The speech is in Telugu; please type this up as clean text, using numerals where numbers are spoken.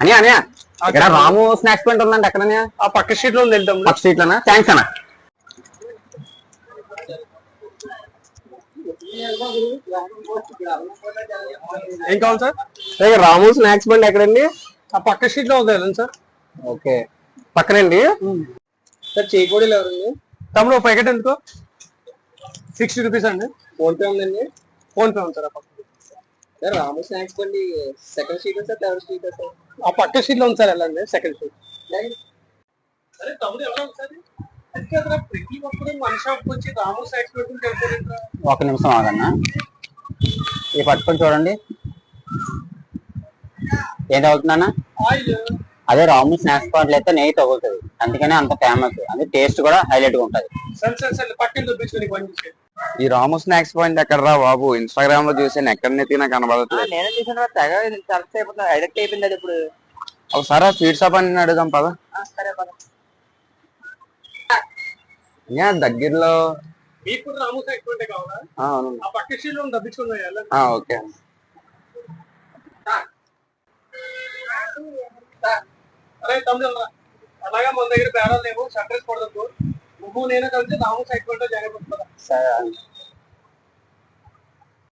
అని అని ఇక్కడ రాము స్నాక్స్ పాయింట్ ఉందండి ఎక్కడనే? ఆ పక్క స్ట్రీట్ లో ఉంది, వెళ్తాం. పక్క స్ట్రీట్ లోనా? థ్యాంక్స్ అన్న. ఏం కావాలి సార్? రాము స్నాక్స్ బండి ఎక్కడండి? ఆ పక్క స్ట్రీట్ లో ఉంది, వెళ్ళండి సార్. ఓకే, పక్కనండి. సార్ చేయకూడదు ఎవరండి? తమ్ముడు ప్యాకెట్ ఎందుకో? 60 రూపీస్ అండి. ఫోన్ పే ఉందండి? ఫోన్ పే ఉంది సార్. సార్ రాము స్నాక్స్ బండి second street sir, third street sir? ఆ పక్క స్ట్రీట్ లో ఉంది సార్, వెళ్ళండి. Second street. అరే తమ్ముడు ఎలా ఉంది సార్? ప్రతి ఒక్కరు మన షాప్ వచ్చి రాము స్నాక్స్ పెట్టుకుంటే ఒక నిమిషం ఆగన్నా, ఈ పట్టుకొని చూడండి. ఏం తగ్గుతుందన్నా? అదే రాము స్నాక్స్ పాయింట్ అయితే నెయ్యి తగులుతుంది, అందుకనే అంత ఫేమస్. అది టేస్ట్ కూడా హైలైట్ గా ఉంటది. ఈ రాము స్నాక్స్ పాయింట్ ఎక్కడ రా బాబు? ఇన్స్టాగ్రామ్ లో చూసాను, ఎక్కడ నెత్తినా కనబడట్లేదు. నేను చూసాను, తెగ అడిక్ట్ అయిపోయింది అది ఇప్పుడు. ఒకసారి స్వీట్ షాప్ అని అడుగుదాం పద. సరే పద. దగ్గరలో మీకు రాము స్నాక్స్ పాయింట్ కావాలా? అవును. ఆ పక్క స్ట్రీట్ లో డబ్బించుకున్నాయి. ఓకే. అరే తమ్ముడు, అలాగా మన దగ్గర బేరాలు లేవు, షట్రేస్ పడదు. నువ్వు నేను కలిసి రాము సైడ్ జాయిన్ అయిపోతున్నా.